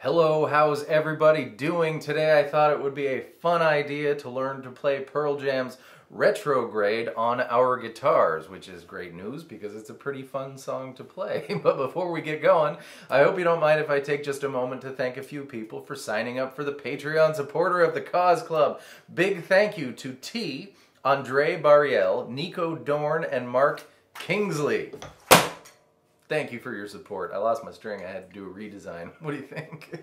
Hello, how's everybody doing? Today I thought it would be a fun idea to learn to play Pearl Jam's Retrograde on our guitars, which is great news because it's a pretty fun song to play. But before we get going, I hope you don't mind if I take just a moment to thank a few people for signing up for the Patreon supporter of the Cause Club. Big thank you to T, Andre Bariel, Nico Dorn, and Mark Kingsley. Thank you for your support. I lost my string. I had to do a redesign. What do you think?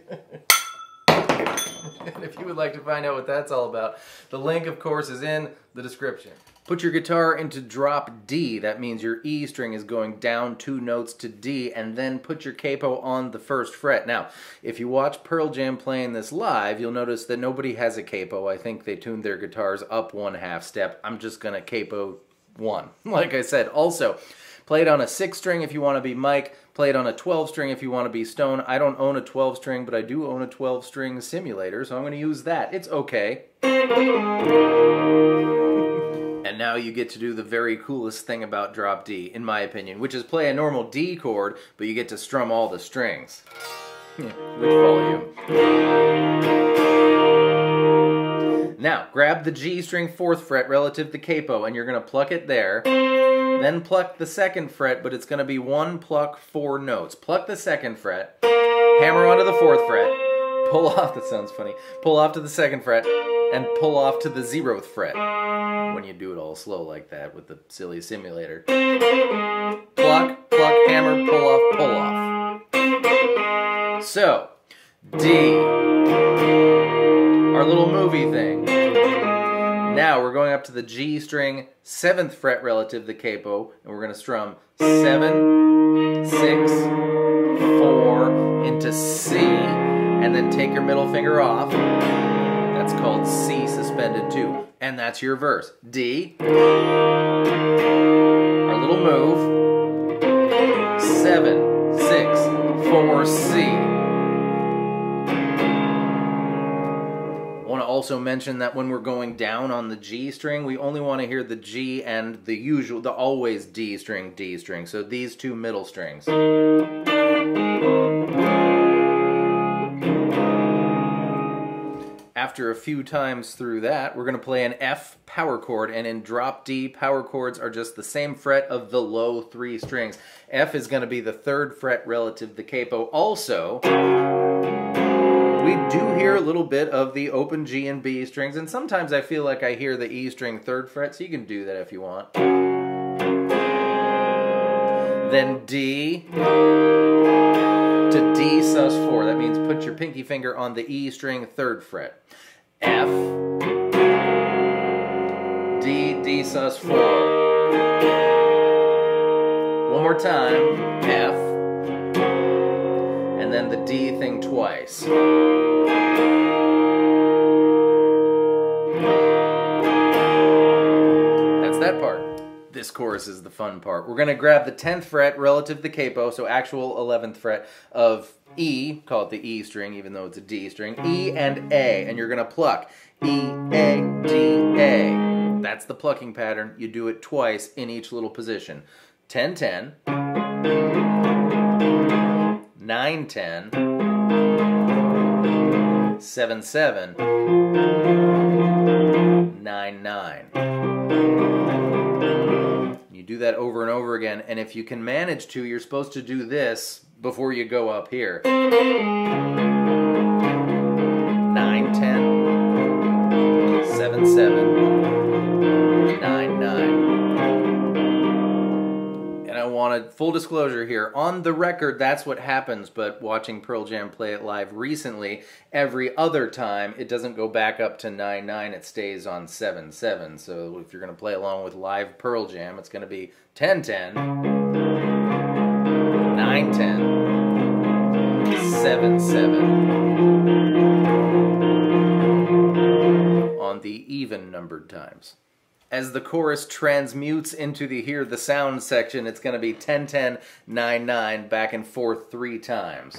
And if you would like to find out what that's all about, the link, of course, is in the description. Put your guitar into drop D. That means your E string is going down 2 notes to D, and then put your capo on the 1st fret. Now, if you watch Pearl Jam playing this live, you'll notice that nobody has a capo. I think they tuned their guitars up 1/2 step. I'm just going to capo 1. Like I said, also, play it on a 6 string if you want to be Mike. Play it on a 12 string if you want to be Stone. I don't own a 12 string, but I do own a 12 string simulator, so I'm going to use that. It's okay. And now you get to do the very coolest thing about drop D, in my opinion, which is play a normal D chord, but you get to strum all the strings. With volume. Now, grab the G string 4th fret relative to capo, and you're going to pluck it there. Then pluck the 2nd fret, but it's going to be 1 pluck, 4 notes. Pluck the 2nd fret, hammer onto the 4th fret, pull off, that sounds funny, pull off to the 2nd fret, and pull off to the 0th fret. When you do it all slow like that with the silly simulator. Pluck, pluck, hammer, pull off, pull off. So, D, our little movie thing. Now we're going up to the G string 7th fret relative to the capo, and we're going to strum 7, 6, 4 into C, and then take your middle finger off. That's called C suspended 2, and that's your verse. D, our little move, 7, 6, 4, C. Also mention that when we're going down on the G string, we only want to hear the G and the always D string, so these 2 middle strings. After a few times through that, we're going to play an F power chord, and in drop D, power chords are just the same fret of the low 3 strings. F is going to be the 3rd fret relative to the capo. Also, we do hear a little bit of the open G and B strings, and sometimes I feel like I hear the E string 3rd fret, so you can do that if you want. Then D to D sus4. That means put your pinky finger on the E string 3rd fret. F, D, D sus4. One more time. F. And then the D thing twice. That's that part. This chorus is the fun part. We're going to grab the 10th fret relative to the capo, so actual 11th fret of E, call it the E string even though it's a D string, E and A, and you're going to pluck E, A, D, A. That's the plucking pattern. You do it twice in each little position. 10, 10. 9, 10, 7, 7, 9, 9. You do that over and over again, and if you can manage to, you're supposed to do this before you go up here. 9, 10, 7, 7, 9, 9. I wanted full disclosure here. On the record, that's what happens, but watching Pearl Jam play it live recently, every other time, it doesn't go back up to 9-9, it stays on 7-7. So if you're going to play along with live Pearl Jam, it's going to be 10-10, 9-10, 7-7 on the even numbered times. As the chorus transmutes into the sound section, it's going to be 10-10, 9-9, back and forth 3 times.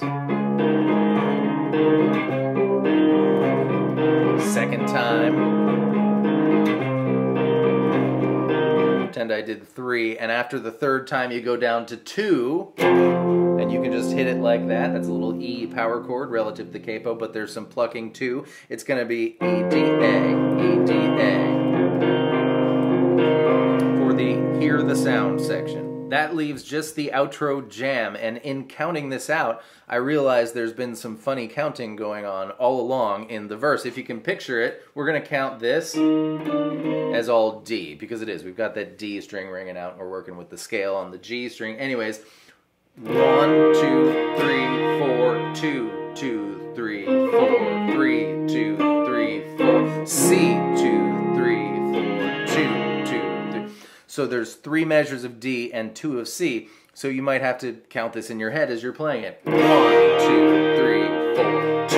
Second time. Pretend I did 3, and after the 3rd time you go down to 2, and and you can just hit it like that. That's a little E power chord relative to the capo, but there's some plucking too. It's going to be E, D, A, E, D, A for the Hear the Sound section. That leaves just the outro jam, and in counting this out, I realized there's been some funny counting going on all along in the verse. If you can picture it, we're going to count this as all D, because it is. We've got that D string ringing out, and we're working with the scale on the G string. Anyways, 1, 2, 3, 4, 2, 2, 3, 4, 3, 2, 3, 4, C, 2, 3, 4, 2, 2, 3. So there's 3 measures of D and 2 of C, so you might have to count this in your head as you're playing it. 1, 2, 3, 4, 2,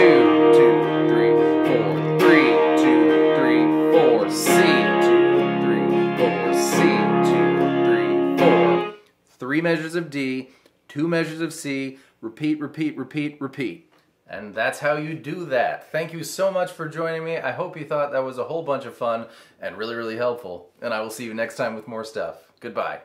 2, 3, 4, 3, 2, 3, 4, C, 2, 3, 4, C, 2, 3, 4. 3 measures of D, 2 measures of C, repeat, repeat, repeat, repeat. And that's how you do that. Thank you so much for joining me. I hope you thought that was a whole bunch of fun and really, really helpful. And I will see you next time with more stuff. Goodbye.